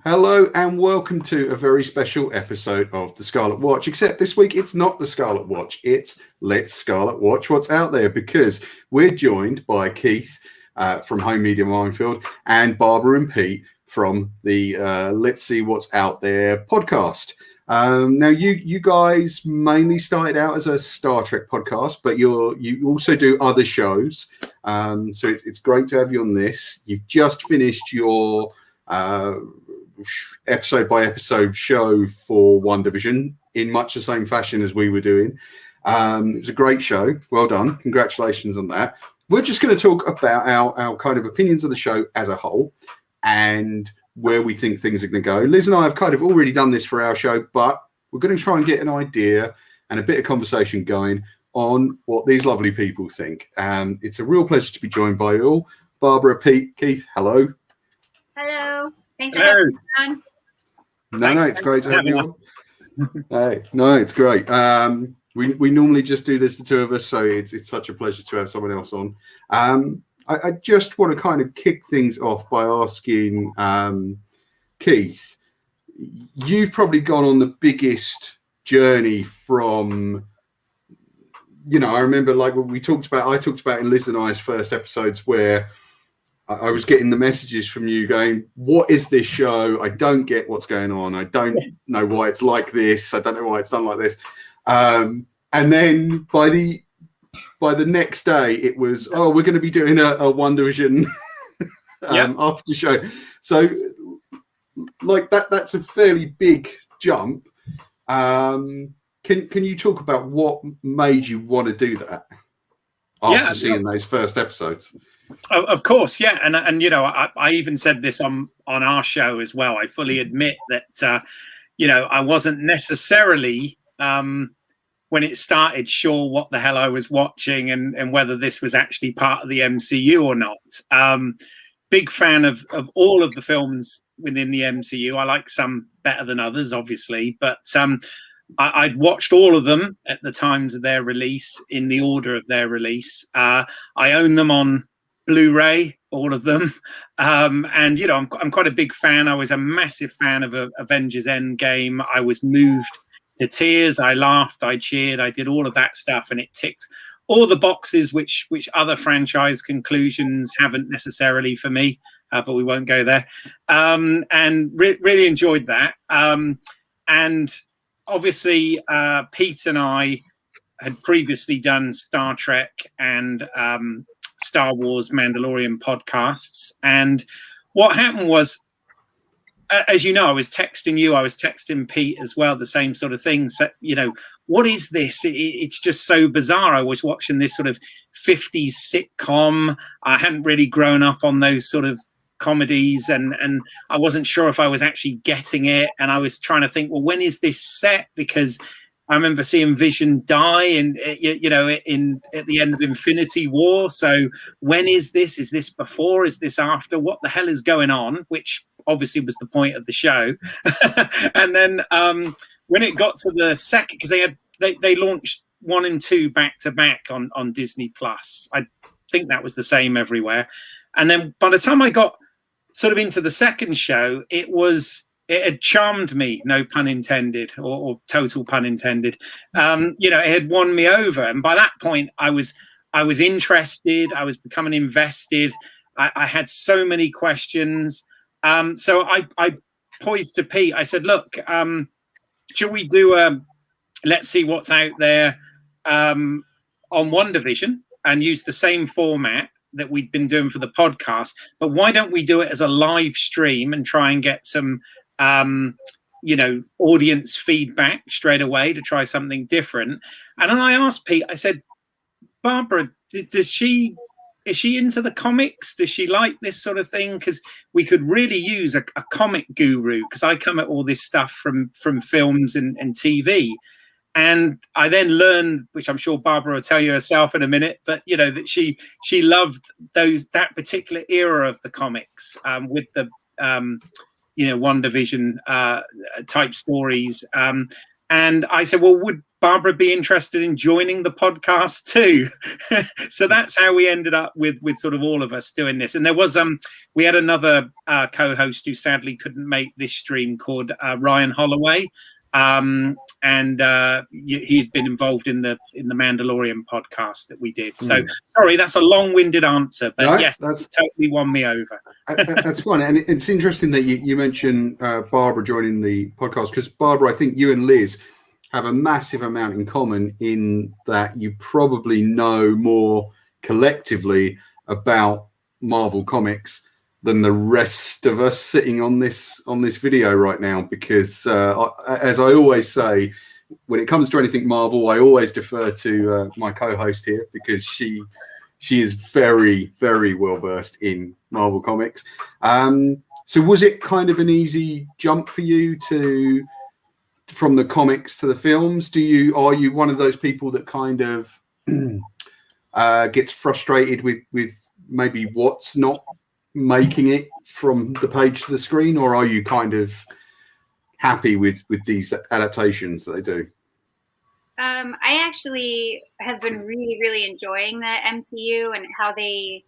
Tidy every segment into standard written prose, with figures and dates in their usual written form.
Hello and welcome to a very special episode of the Scarlet Watch, except this week it's not the Scarlet Watch, it's Let's Scarlet Watch What's Out There, because we're joined by Keith from Home Media Minefield and Barbara and Pete from the Let's See What's Out There podcast. Now you guys mainly started out as a Star Trek podcast, but you also do other shows, so it's great to have you on this. You've just finished your episode by episode show for Wandavision in much the same fashion as we were doing. It was a great show. Well done. Congratulations on that. We're just going to talk about our kind of opinions of the show as a whole and where we think things are going to go. Liz and I have kind of already done this for our show, but we're going to try and get an idea and a bit of conversation going on what these lovely people think. It's a real pleasure to be joined by you all. Barbara, Pete, Keith, hello. Hello. Thanks for having me on. No, it's great to have you on. Hey, no, it's great. We normally just do this, the two of us, so it's such a pleasure to have someone else on. I just want to kind of kick things off by asking Keith, you've probably gone on the biggest journey from, I remember like what I talked about in Liz and I's first episodes where I was getting the messages from you going, what is this show? I don't get what's going on. I don't know why it's like this. I don't know why it's done like this. And then by the next day, it was, we're going to be doing a Wandavision after show. So like that's a fairly big jump. Can you talk about what made you want to do that after seeing those first episodes? Of course, yeah, and I even said this on our show as well. I fully admit that I wasn't necessarily when it started sure what the hell I was watching and whether this was actually part of the MCU or not. Big fan of all of the films within the MCU. I like some better than others, obviously, but I'd watched all of them at the times of their release in the order of their release. I own them on Blu-ray, all of them, and I'm quite a big fan. I was a massive fan of Avengers Endgame. I was moved to tears. I laughed, I cheered, I did all of that stuff, and it ticked all the boxes which other franchise conclusions haven't necessarily for me, but we won't go there. And really enjoyed that. And obviously, Pete and I had previously done Star Trek and Star Wars Mandalorian podcasts, and what happened was, as you know, I was texting you, I was texting Pete as well, the same sort of thing. So, what is this? It's just so bizarre. I was watching this sort of 50s sitcom. I hadn't really grown up on those sort of comedies, and I wasn't sure if I was actually getting it. And I was trying to think, well, when is this set? Because I remember seeing Vision die at the end of Infinity War. So when is this? Is this before? Is this after? What the hell is going on? Which obviously was the point of the show. And then when it got to the second, because they launched 1 and 2 back to back on Disney Plus. I think that was the same everywhere. And then by the time I got sort of into the second show, it had charmed me, no pun intended, or total pun intended. It had won me over, and by that point, I was interested. I was becoming invested. I had so many questions. So I poised to Pete. I said, "Look, should we do Let's See What's Out There on Wandavision and use the same format that we'd been doing for the podcast? But why don't we do it as a live stream and try and get some audience feedback straight away to try something different?" And then I asked Pete, I said, "Barbara, is she into the comics? Does she like this sort of thing? Because we could really use a comic guru, because I come at all this stuff from films and TV." And I then learned, which I'm sure Barbara will tell you herself in a minute, but that she loved that particular era of the comics, with the WandaVision type stories. And I said, well, would Barbara be interested in joining the podcast too? So that's how we ended up with sort of all of us doing this. And there was we had another co-host who sadly couldn't make this stream, called Ryan Holloway. And he'd been involved in the Mandalorian podcast that we did. So sorry, that's a long-winded answer, but no, yes, that's totally won me over. That's fun. And it's interesting that you mentioned Barbara joining the podcast, because Barbara, I think you and Liz have a massive amount in common in that you probably know more collectively about Marvel Comics than the rest of us sitting on this video right now, because as I always say, when it comes to anything Marvel, I always defer to my co-host here, because she is very, very well versed in Marvel Comics. So was it kind of an easy jump for you from the comics to the films? Are you one of those people that kind of gets frustrated with maybe what's not making it from the page to the screen, or are you kind of happy with these adaptations that they do? I actually have been really, really enjoying the MCU and how they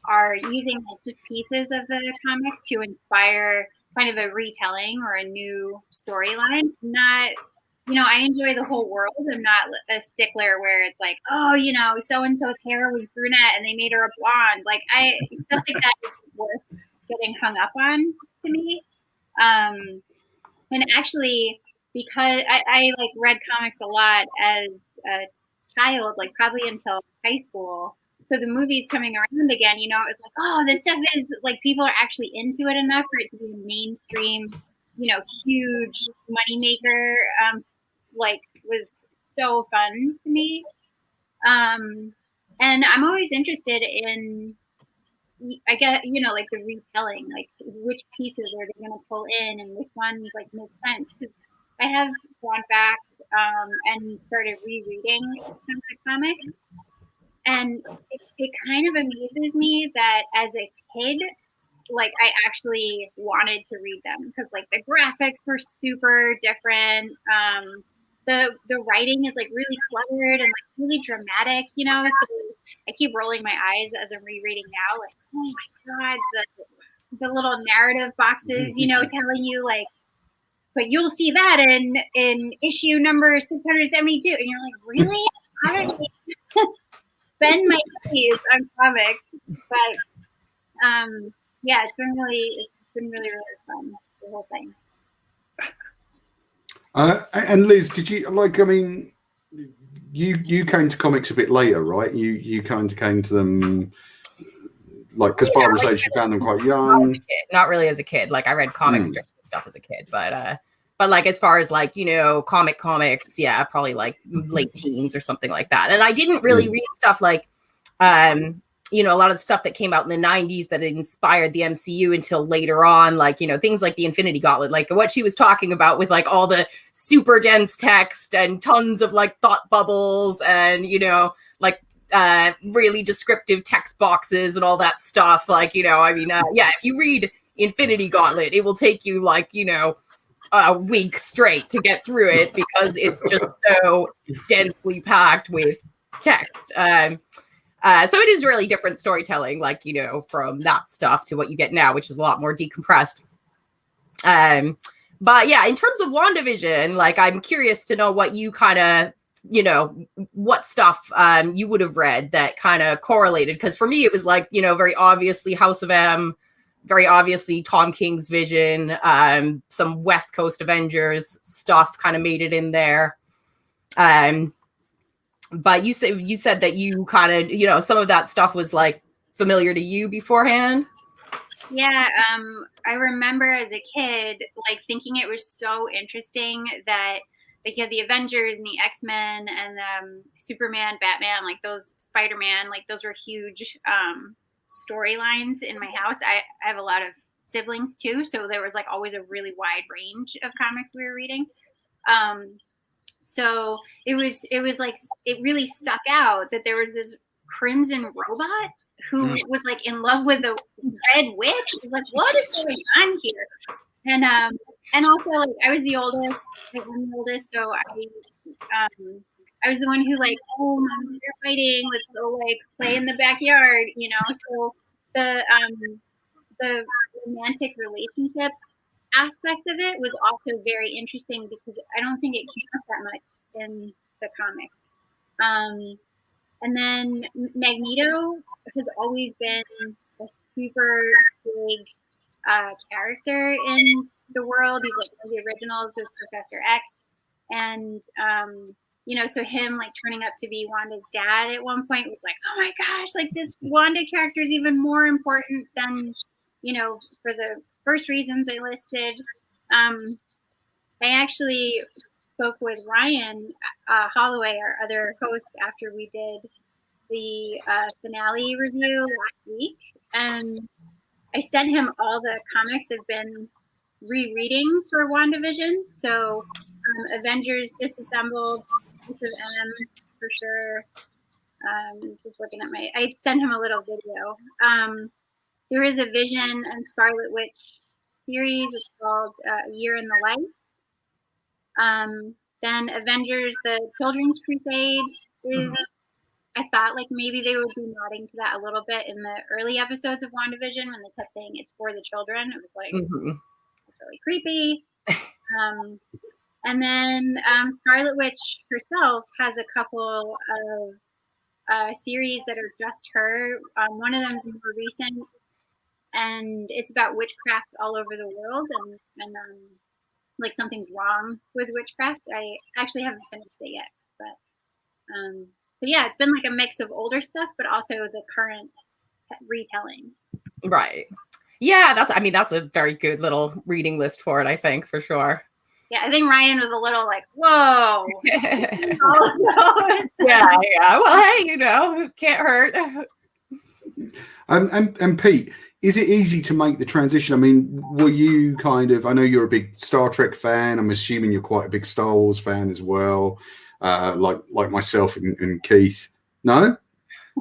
are using just pieces of the comics to inspire kind of a retelling or a new storyline. Not, I enjoy the whole world. I'm not a stickler where it's like, oh, so-and-so's hair was brunette and they made her a blonde. Like, I stuff like that is worth getting hung up on to me. And actually, because I like read comics a lot as a child, like probably until high school. So the movies coming around again, it's like, oh, this stuff is like, people are actually into it enough for it to be a mainstream, huge moneymaker. Like, was so fun to me. And I'm always interested in, I guess, like the retelling, like which pieces are they going to pull in and which ones like make sense. Because I have gone back and started rereading some of the comics, and it kind of amuses me that as a kid, like I actually wanted to read them because like the graphics were super different. The writing is like really cluttered and like really dramatic, So I keep rolling my eyes as I'm rereading now, like, oh my God, the little narrative boxes, telling you like, but you'll see that in issue number 672. And you're like, really? How did I spend my days on comics? But yeah, it's been really, really fun, the whole thing. And Liz, did you you came to comics a bit later, right? You kind of came to them like, because Barbara said she found them quite young. Not really as a kid. Like I read comic strips and stuff as a kid, but like as far as like comics, yeah, probably like late teens or something like that. And I didn't really read stuff like a lot of the stuff that came out in the 90s that inspired the MCU until later on, like, things like the Infinity Gauntlet, like what she was talking about with like all the super dense text and tons of like thought bubbles and, like really descriptive text boxes and all that stuff. Like, if you read Infinity Gauntlet, it will take you like, a week straight to get through it because it's just so densely packed with text. So it is really different storytelling, like, from that stuff to what you get now, which is a lot more decompressed. But yeah, in terms of WandaVision, like, I'm curious to know what you kind of, what stuff you would have read that kind of correlated. Because for me, it was like, very obviously House of M, very obviously Tom King's Vision, some West Coast Avengers stuff kind of made it in there. But you said that you kind of, some of that stuff was like familiar to you beforehand. Yeah. I remember as a kid, like thinking it was so interesting that like you had the Avengers and the X-Men and Superman, Batman, like those Spider-Man, like those were huge storylines in my house. I have a lot of siblings too. So there was like always a really wide range of comics we were reading. So it was like, it really stuck out that there was this Crimson Robot who was like in love with the Red Witch. Like, what is going on here? And and also like I was the oldest. Like, I'm the oldest, so I was the one who like, oh, mom, they're fighting. Let's go like play in the backyard, you know. So the romantic relationship aspect of it was also very interesting because I don't think it came up that much in the comic. And then Magneto has always been a super big character in the world. He's like one of the originals with Professor X, and you know, so him like turning up to be Wanda's dad at one point was like, oh my gosh, like this Wanda character is even more important than, you know, for the first reasons I listed. I actually spoke with Ryan Holloway, our other host, after we did the finale review last week, and I sent him all the comics I've been rereading for WandaVision. So Avengers Disassembled, Piece of M for sure. Just looking at I sent him a little video. There is a Vision and Scarlet Witch series. It's called A Year in the Life. Then Avengers, the Children's Crusade is, I thought like maybe they would be nodding to that a little bit in the early episodes of WandaVision when they kept saying it's for the children. It was like, it's really creepy. And then Scarlet Witch herself has a couple of series that are just her. One of them is more recent, and it's about witchcraft all over the world, and like something's wrong with witchcraft. I actually haven't finished it yet, but so yeah, it's been like a mix of older stuff, but also the current retellings. Right. Yeah, that's a very good little reading list for it, I think, for sure. Yeah, I think Ryan was a little like, whoa. All of those. Yeah. Well, hey, you know, can't hurt. And Pete, is it easy to make the transition? I mean, were you kind of, I know you're a big Star Trek fan. I'm assuming you're quite a big Star Wars fan as well, like myself and Keith. No?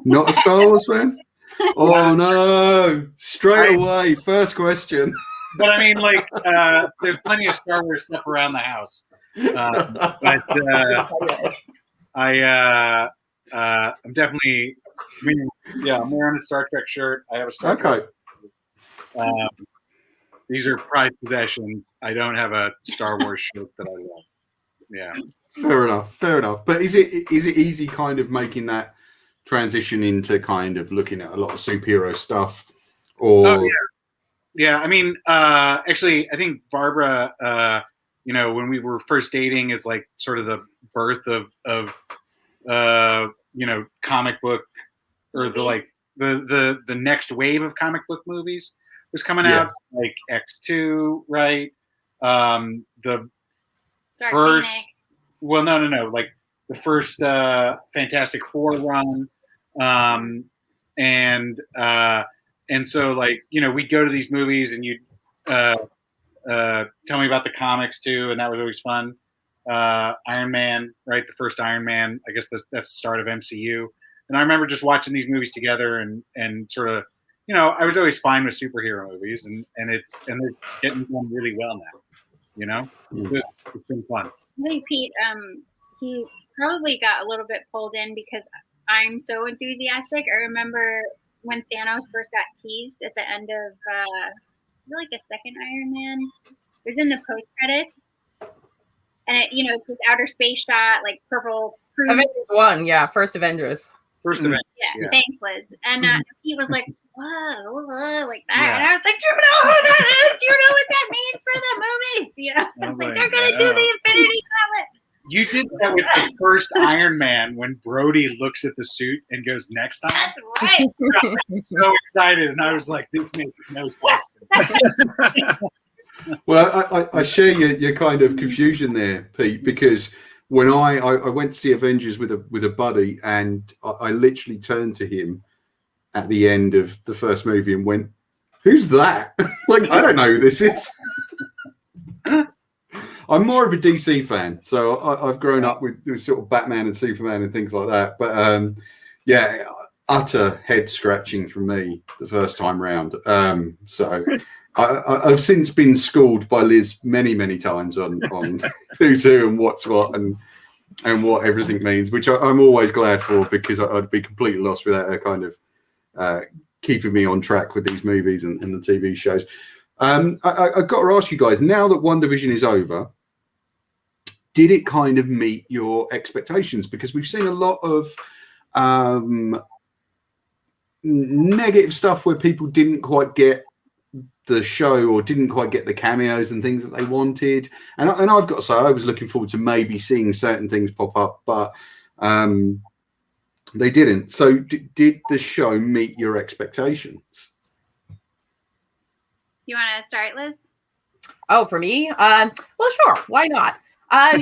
Not a Star Wars fan? Oh, no. Straight away, first question. But I mean, like, there's plenty of Star Wars stuff around the house. But I'm definitely, I'm wearing a Star Trek shirt. I have a Star Trek. These are prized possessions. I don't have a Star Wars shirt that I love. Yeah. Fair enough. But is it easy kind of making that transition into kind of looking at a lot of superhero stuff? Or oh, yeah. Yeah, I mean, actually, I think Barbara, you know, when we were first dating, is like sort of the birth of you know, comic book, or the next wave of comic book movies was coming out, like X2, right? The Dark first, Phoenix. well, no, like the first Fantastic Four run, and so, like, you know, we'd go to these movies and you'd tell me about the comics too, and that was always fun. Iron Man, right? The first Iron Man, I guess that's the start of MCU. And I remember just watching these movies together and sort of, you know, I was always fine with superhero movies, and it's getting done really well now. You know, it's been fun. I think Pete, he probably got a little bit pulled in because I'm so enthusiastic. I remember when Thanos first got teased at the end of like a second Iron Man. It was in the post credits, and it, you know, it's this outer space shot, like purple. Avengers 1, yeah, first Avengers. First Avengers. Yeah, thanks, Liz. And he was like, whoa, like that. Yeah. And I was like, do you know what that is? Do you know what that means for the movies? You know, I was like, they're gonna do the Infinity Gauntlet. You did that with the first Iron Man when Brody looks at the suit and goes, next time? That's right. I was so excited, and I was like, this makes no sense. Well, I share your kind of confusion there, Pete, because when I went to see Avengers with a buddy, and I literally turned to him at the end of the first movie and went, who's that? Like, I don't know who this is. I'm more of a DC fan, so I've grown up with sort of Batman and Superman and things like that. But utter head scratching from me the first time round. So I've since been schooled by Liz many times on who's who and what's what and what everything means, which I'm always glad for, because I'd be completely lost without her kind of keeping me on track with these movies and the TV shows. I've got to ask you guys, now that WandaVision is over, did it kind of meet your expectations? Because we've seen a lot of negative stuff where people didn't quite get the show or didn't quite get the cameos and things that they wanted. And I've got to say, I was looking forward to maybe seeing certain things pop up, but they didn't. So did the show meet your expectations? You want to start, Liz? Oh, for me? Well, sure. Why not? Yeah,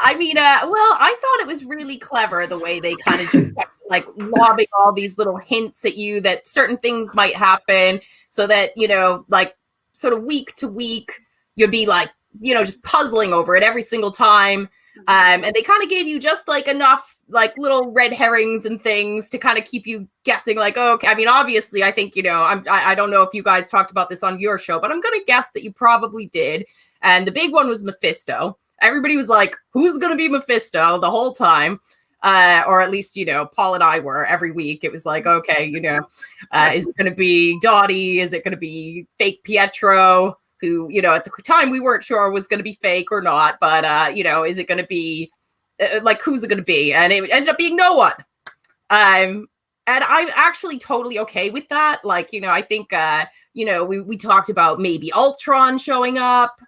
I mean, well, I thought it was really clever the way they kind of just kept, like, lobbing all these little hints at you that certain things might happen, so that, you know, like, sort of week to week, you'd be like, you know, just puzzling over it every single time. And they kind of gave you just like enough like little red herrings and things to kind of keep you guessing, like, oh, okay. I mean, obviously, I think, you know, I don't know if you guys talked about this on your show, but I'm going to guess that you probably did. And the big one was Mephisto. Everybody was like, who's going to be Mephisto the whole time? Or at least, you know, Paul and I were every week. It was like, okay, you know, is it going to be Dottie? Is it going to be fake Pietro, who, you know, at the time we weren't sure was going to be fake or not, but, you know, is it going to be like, who's it going to be? And it ended up being no one. And I'm actually totally okay with that. Like, you know, I think, you know, we talked about maybe Ultron showing up.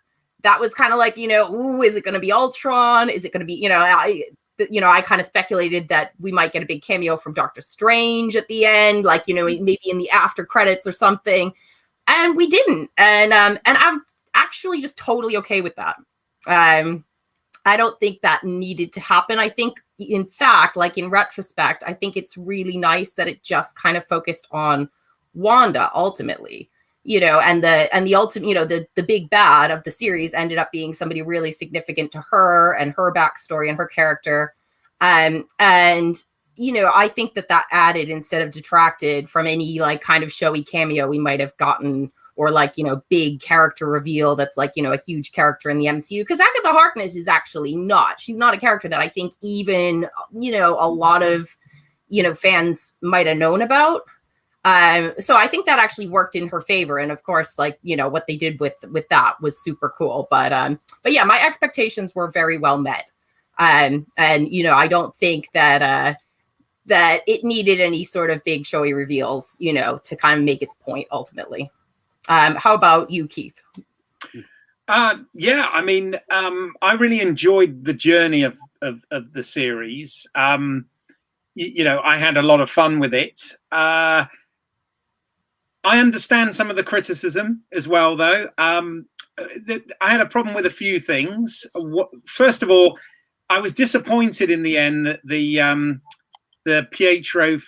That was kind of like, you know, ooh, is it going to be Ultron? Is it going to be, you know, I kind of speculated that we might get a big cameo from Doctor Strange at the end, like, you know, maybe in the after credits or something. And we didn't. And I'm actually just totally okay with that. I don't think that needed to happen. I think, in fact, like in retrospect, I think it's really nice that it just kind of focused on Wanda ultimately, you know, and the ultimate, you know, the big bad of the series ended up being somebody really significant to her and her backstory and her character. And, you know, I think that added instead of detracted from any like kind of showy cameo we might have gotten, or like, you know, big character reveal that's like, you know, a huge character in the MCU. Because Agatha Harkness is actually not. She's not a character that I think even, you know, a lot of, you know, fans might have known about. So I think that actually worked in her favor. And of course, like, you know, what they did with that was super cool. But yeah, my expectations were very well met. And, you know, I don't think that it needed any sort of big showy reveals, you know, to kind of make its point ultimately. How about you, Keith? Yeah, I mean, I really enjoyed the journey of the series. You know, I had a lot of fun with it. I understand some of the criticism as well, though. I had a problem with a few things. First of all, I was disappointed in the end that the Pietro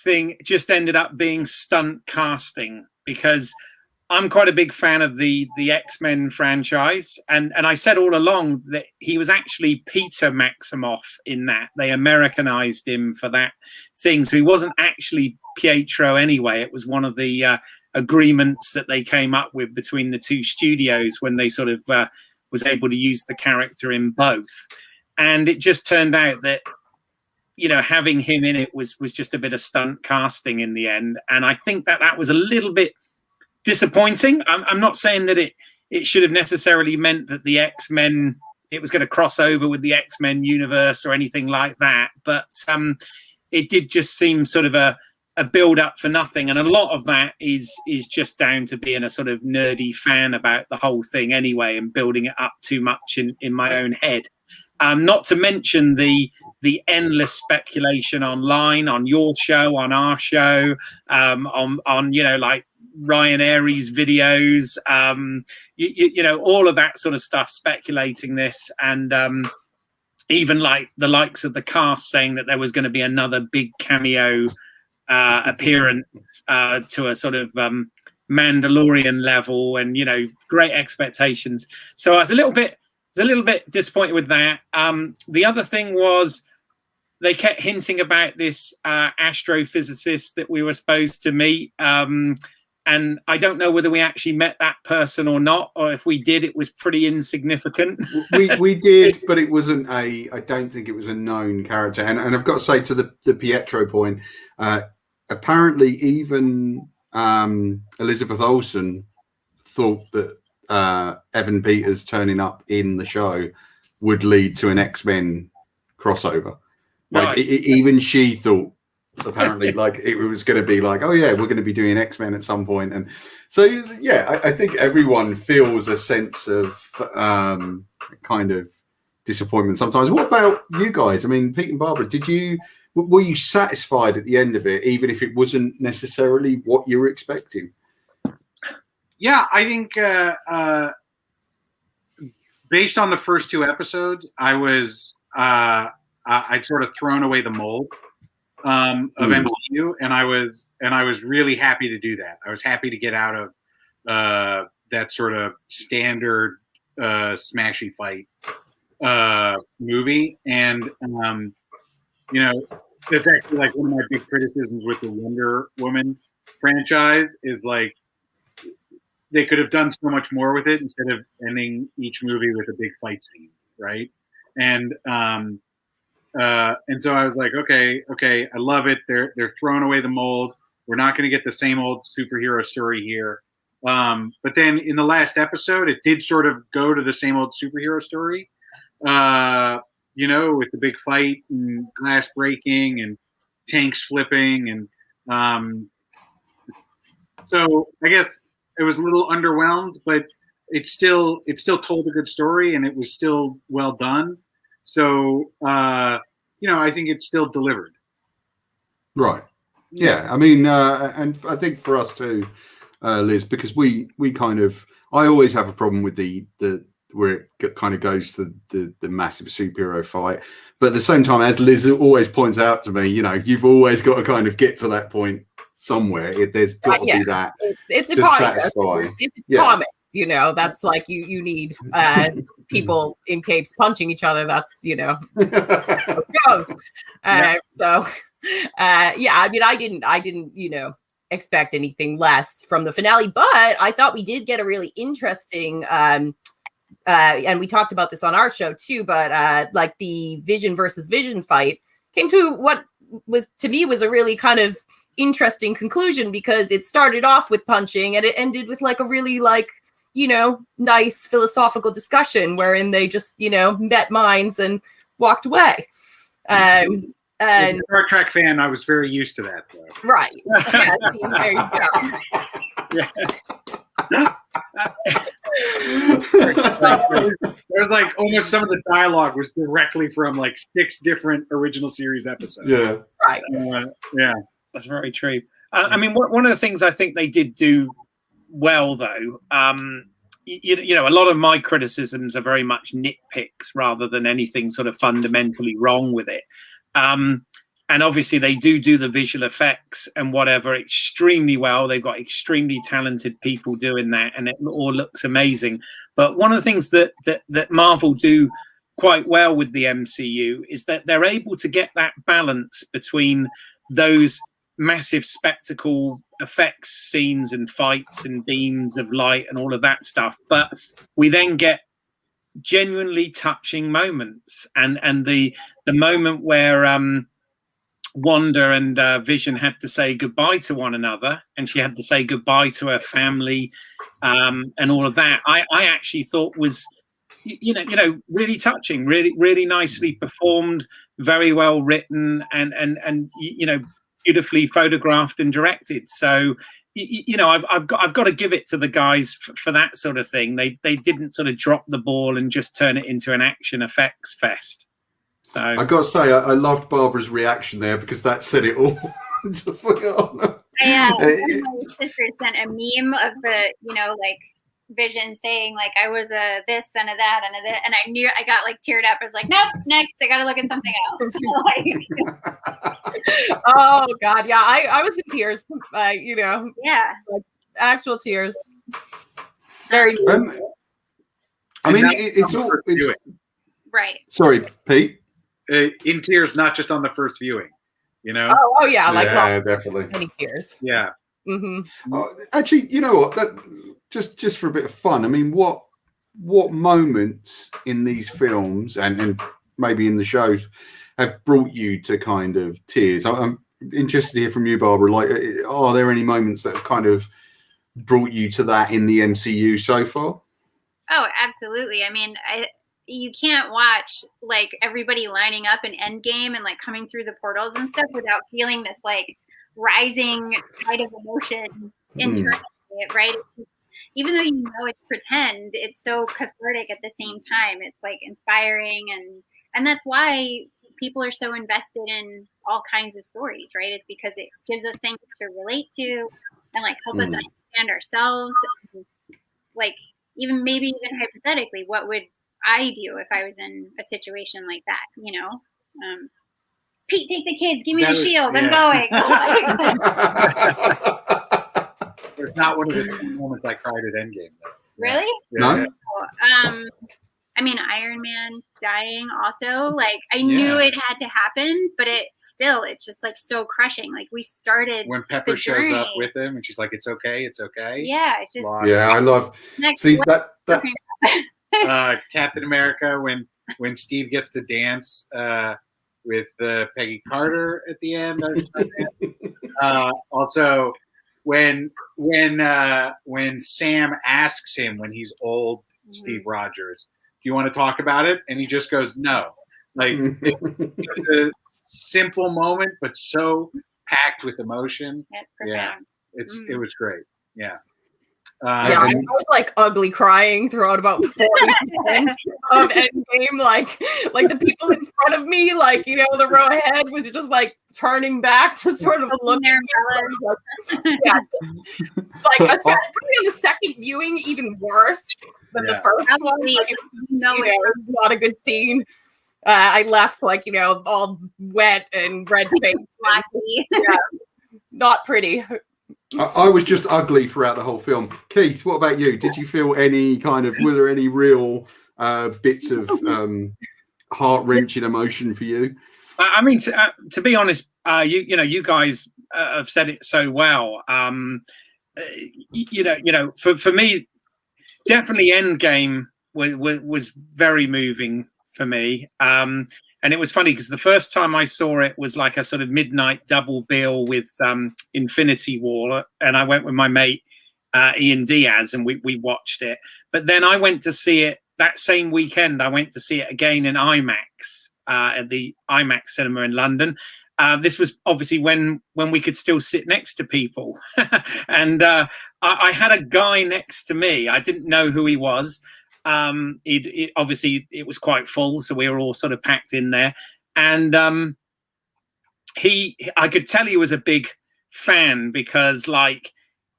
thing just ended up being stunt casting, because I'm quite a big fan of the X-Men franchise, and I said all along that he was actually Peter Maximoff in that. They Americanized him for that thing, so he wasn't actually Pietro anyway. It was one of the agreements that they came up with between the two studios when they sort of was able to use the character in both. And it just turned out that, you know, having him in it was just a bit of stunt casting in the end. And I think that was a little bit disappointing. I'm not saying that it should have necessarily meant that the X-Men, it was going to cross over with the X-Men universe or anything like that. But it did just seem sort of a build up for nothing. And a lot of that is just down to being a sort of nerdy fan about the whole thing anyway, and building it up too much in my own head. Not to mention the endless speculation online, on your show, on our show, on you know, like Ryan Airy's videos, you know, all of that sort of stuff, speculating this, and even like the likes of the cast saying that there was going to be another big cameo appearance to a sort of Mandalorian level, and, you know, great expectations. So I was a little bit disappointed with that. The other thing was they kept hinting about this astrophysicist that we were supposed to meet. and I don't know whether we actually met that person or not, or if we did, it was pretty insignificant. we did, but it wasn't I don't think it was a known character. And I've got to say, to the Pietro point, apparently even Elizabeth Olsen thought that Evan Peters turning up in the show would lead to an X-Men crossover. Like Right. Even she thought, apparently, like it was going to be like, oh yeah, we're going to be doing X-Men at some point. And so yeah, I think everyone feels a sense of kind of disappointment sometimes. What about you guys? I mean, Pete and Barbara, were you satisfied at the end of it, even if it wasn't necessarily what you were expecting? Yeah, I think based on the first 2 episodes, I'd sort of thrown away the mold of MCU, and I was really happy to do that. I was happy to get out of that sort of standard smashy fight movie, and it's actually like one of my big criticisms with the Wonder Woman franchise is like they could have done so much more with it instead of ending each movie with a big fight scene, right? And so I was like, okay, I love it. They're throwing away the mold. We're not going to get the same old superhero story here. But then in the last episode, it did sort of go to the same old superhero story, with the big fight and glass breaking and tanks flipping. And so I guess it was a little underwhelmed, but it still told a good story, and it was still well done. So, I think it's still delivered. Right. Yeah. I mean, and I think for us too, Liz, because we kind of, I always have a problem with the where it kind of goes to the massive superhero fight. But at the same time, as Liz always points out to me, you've always got to kind of get to that point somewhere. There's got to be that. It's to a satisfy. It's comics. That's like you need people in capes punching each other. That's how it goes. So I mean, I didn't expect anything less from the finale, but I thought we did get a really interesting and we talked about this on our show too, but like the Vision versus Vision fight came to what was to me was a really kind of interesting conclusion, because it started off with punching and it ended with like a really like nice philosophical discussion wherein they just, met minds and walked away. And as a Star Trek fan, I was very used to that, though. Right. Yeah, there you go. There was like almost some of the dialogue was directly from like 6 different original series episodes. Yeah. Right. Yeah. That's very true. I mean, one of the things I think they did do well, though, a lot of my criticisms are very much nitpicks rather than anything sort of fundamentally wrong with it. And obviously they do the visual effects and whatever extremely well. They've got extremely talented people doing that, and it all looks amazing. But one of the things that Marvel do quite well with the MCU is that they're able to get that balance between those massive spectacle effects scenes and fights and beams of light and all of that stuff, but we then get genuinely touching moments, and the moment where Wanda and Vision had to say goodbye to one another, and she had to say goodbye to her family, and all of that, I actually thought was really touching, really nicely performed, very well written, and beautifully photographed and directed. So I've got to give it to the guys for that sort of thing. They didn't sort of drop the ball and just turn it into an action effects fest. So I got to say, I loved Barbara's reaction there, because that said it all. Just like, oh no. My sister sent a meme of the like Vision saying like I was a this and a that and a this, and I knew I got like teared up. I was like, nope, next I got to look at something else. Oh God, yeah, I was in tears. Yeah, like actual tears. Very. I mean, it's right. Sorry, Pete. In tears, not just on the first viewing. Oh yeah, like yeah, definitely many tears. Yeah. Actually, you know what? Just for a bit of fun. I mean, what moments in these films and maybe in the shows have brought you to kind of tears? I'm interested to hear from you, Barbara. Like, are there any moments that have kind of brought you to that in the MCU so far? Oh, absolutely. I mean, you can't watch like everybody lining up in Endgame and like coming through the portals and stuff without feeling this like rising tide of emotion internally, right? Even though you know it's pretend, it's so cathartic at the same time. It's like inspiring, and that's why people are so invested in all kinds of stories, right? It's because it gives us things to relate to and like help us understand ourselves. And, like maybe even hypothetically, what would I do if I was in a situation like that? You know, Pete, take the kids, give me the shield, I'm going. It's not one of the moments I cried at Endgame, though. Really? No. I mean, Iron Man dying also, like I knew it had to happen, but it's just like so crushing. Like we started when Pepper shows up with him and she's like, it's okay. Yeah, it just I loved see that Captain America when Steve gets to dance with Peggy Carter at the end. Also when Sam asks him when he's old, Steve Rogers, do you want to talk about it? And he just goes, no. Like it's a simple moment, but so packed with emotion. That's profound. Yeah, it was great. Yeah. I was like ugly crying throughout about 40% of Endgame. Like the people in front of me, like, you know, the row ahead was just like turning back to sort of look at me. Like probably on the second viewing, even worse than the first one. Like, it was not a good scene. I left like, you know, all wet and red faced. Not pretty. I was just ugly throughout the whole film. Keith, what about you? Did you feel any kind of, were there any real bits of heart-wrenching emotion for you? I mean, to be honest, you guys have said it so well. For me, definitely Endgame was very moving for me. And it was funny because the first time I saw it was like a sort of midnight double bill with Infinity War. And I went with my mate, Ian Diaz, and we watched it. But then I went to see it that same weekend. I went to see it again in IMAX at the IMAX cinema in London. This was obviously when we could still sit next to people. And I had a guy next to me. I didn't know who he was. Obviously it was quite full, so we were all sort of packed in there, and I could tell he was a big fan because like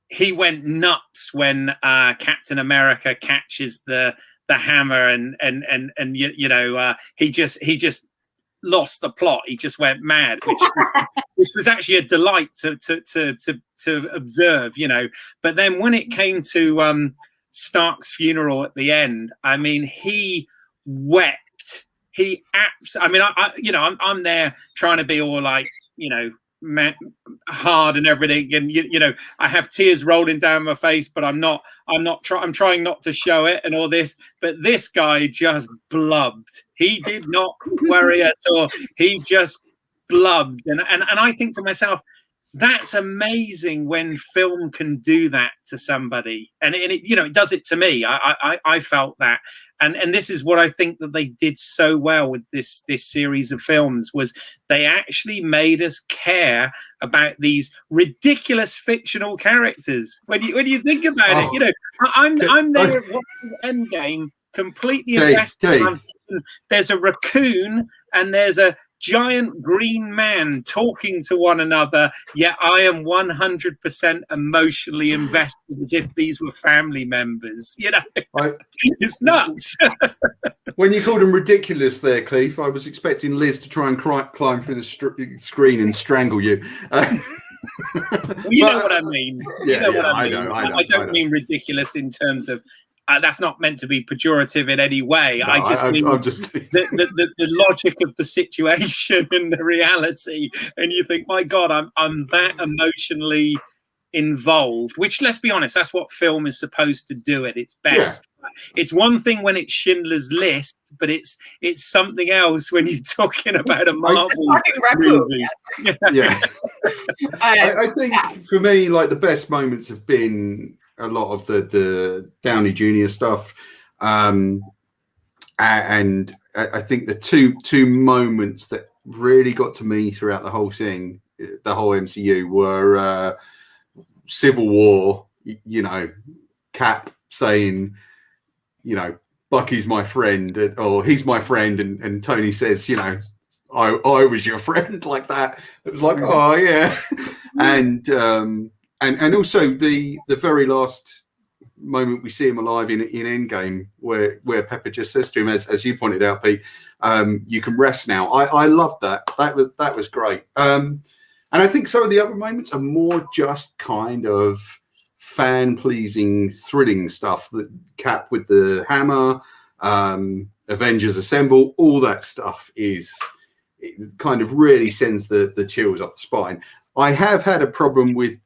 he went nuts when Captain America catches the hammer and he just lost the plot. He just went mad, which was actually a delight to observe, you know. But then when it came to Stark's funeral at the end, I mean, he wept. I'm there trying to be all like, you know, hard and everything, and you know, I have tears rolling down my face, but I'm trying not to show it and all this. But this guy just blubbed. He did not worry at all. He just blubbed, and I think to myself, that's amazing when film can do that to somebody, and it you know, it does it to me. I felt that, and this is what I think that they did so well with this series of films, was they actually made us care about these ridiculous fictional characters. When you think about it, you know, I'm there watching Endgame completely invested. There's a raccoon and there's a giant green man talking to one another, yet I am 100% emotionally invested as if these were family members. You know, it's nuts. When you called him ridiculous there, Cleve, I was expecting Liz to try and climb through the screen and strangle you. Well, you know what I mean. I know. I don't mean ridiculous in terms of that's not meant to be pejorative in any way. No, I just mean the logic of the situation and the reality. And you think, my God, I'm that emotionally involved, which, let's be honest, that's what film is supposed to do at its best. It's one thing when it's Schindler's List, but it's something else when you're talking about a Marvel movie. Yeah. I think for me, like, the best moments have been a lot of the Downey Jr. stuff, and I think the two moments that really got to me throughout the whole thing, the whole MCU, were Civil War, you know, Cap saying, you know, Bucky's my friend, or he's my friend, and Tony says, you know, I was your friend, like that. It was like, oh yeah. And also the very last moment we see him alive in Endgame, where Pepper just says to him, as you pointed out, Pete, you can rest now. I loved that. That was great. And I think some of the other moments are more just kind of fan-pleasing, thrilling stuff. That Cap with the hammer, Avengers Assemble, all that stuff it kind of really sends the chills up the spine. I have had a problem with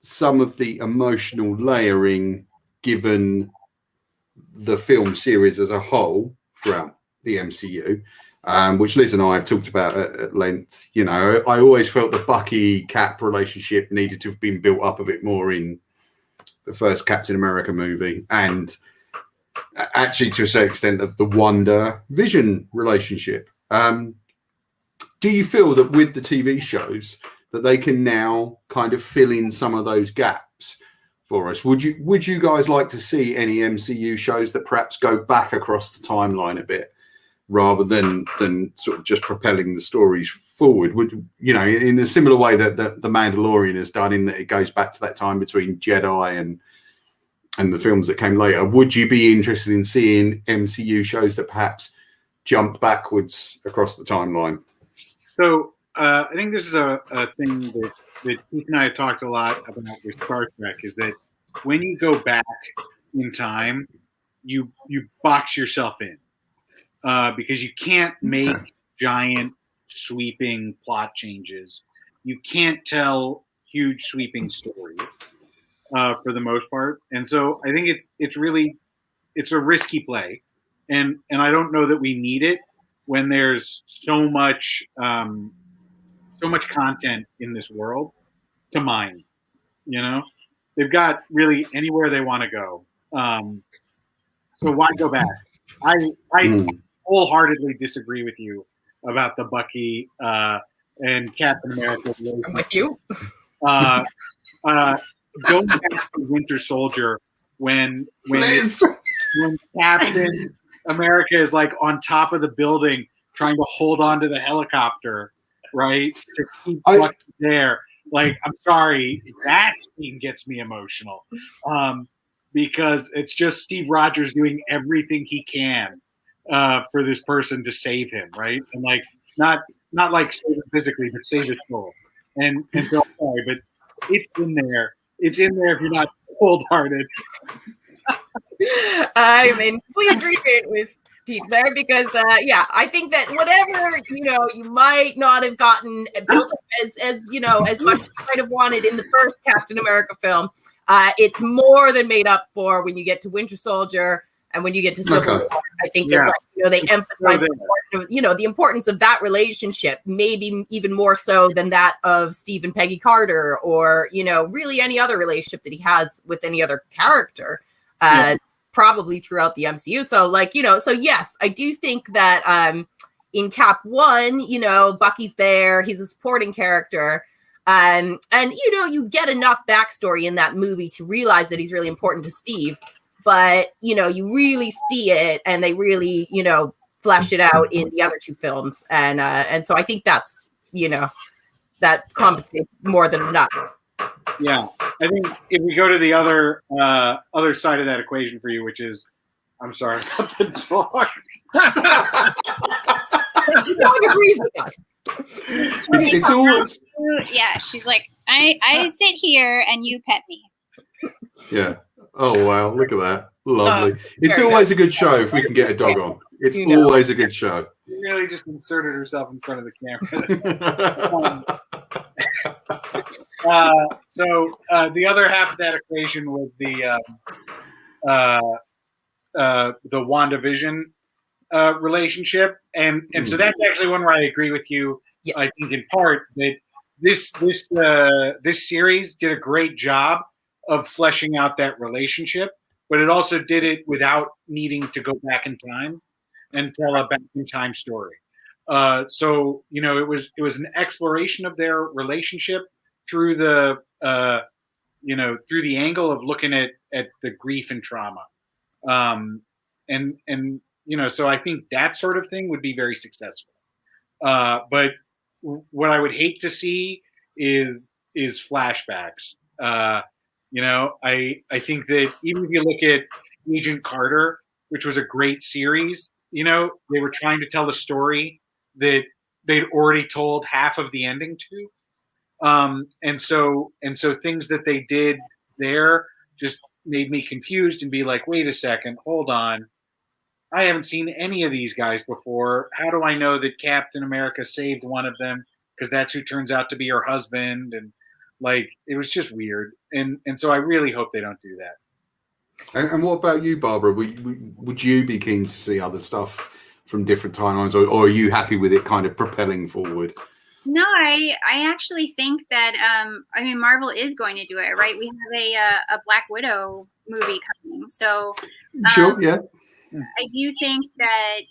some of the emotional layering given the film series as a whole throughout the MCU. Which Liz and I have talked about at length. You know, I always felt the Bucky-Cap relationship needed to have been built up a bit more in the first Captain America movie, and actually to a certain extent of the Wandavision relationship. Do you feel that with the TV shows that they can now kind of fill in some of those gaps for us? Would you guys like to see any MCU shows that perhaps go back across the timeline a bit, rather than sort of just propelling the stories forward? Would, you know, in a similar way that the Mandalorian has done, in that it goes back to that time between Jedi and the films that came later, would you be interested in seeing MCU shows that perhaps jump backwards across the timeline? So I think this is a thing that Keith and I have talked a lot about with Star Trek, is that when you go back in time, you box yourself in. Because you can't make giant sweeping plot changes. You can't tell huge sweeping stories for the most part. And so I think it's a risky play. And I don't know that we need it when there's so much content in this world to mine. You know, they've got really anywhere they want to go. So why go back? I wholeheartly disagree with you about the Bucky and Captain America. I'm with you. Going back to Winter Soldier when Captain America is like on top of the building trying to hold on to the helicopter, right? To keep Bucky there. Like, I'm sorry, that scene gets me emotional. Because it's just Steve Rogers doing everything he can for this person to save him, right? And like not like save him physically, but save his soul. And so sorry, but it's in there. It's in there if you're not cold-hearted. I'm in complete agreement with Pete there, because I think that whatever you might not have gotten built up as much as you might have wanted in the first Captain America film, it's more than made up for when you get to Winter Soldier and when you get to Civil War. I think that they emphasize the importance of that relationship, maybe even more so than that of Steve and Peggy Carter, or really any other relationship that he has with any other character. Probably throughout the MCU. So yes, I do think that in Cap 1, Bucky's there, he's a supporting character. And you get enough backstory in that movie to realize that he's really important to Steve, but you really see it, and they really flesh it out in the other two films, and so I think that's that compensates more than enough. Yeah, I think if we go to the other side of that equation for you, which is, I'm sorry about the dog. The dog agrees with us. It's always, yeah, she's like, I sit here and you pet me. Yeah. Oh wow, look at that. Lovely. It's always a good show if we can get a dog on. It's always a good show. She really just inserted herself in front of the camera. So the other half of that equation was the WandaVision relationship, and so that's actually one where I agree with you. Yeah. I think in part that this series did a great job of fleshing out that relationship, but it also did it without needing to go back in time and tell a back in time story. So it was an exploration of their relationship through the through the angle of looking at the grief and trauma, and so I think that sort of thing would be very successful. But what I would hate to see is flashbacks. I think that even if you look at Agent Carter, which was a great series, they were trying to tell the story that they'd already told half of the ending to. And so things that they did there just made me confused and be like, wait a second, hold on. I haven't seen any of these guys before. How do I know that Captain America saved one of them? Because that's who turns out to be her husband. And it was just weird. And so I really hope they don't do that. And what about you, Barbara? Would you be keen to see other stuff from different timelines, or are you happy with it kind of propelling forward? No, I actually think that Marvel is going to do it, right? We have a Black Widow movie coming, so sure, yeah. I do think that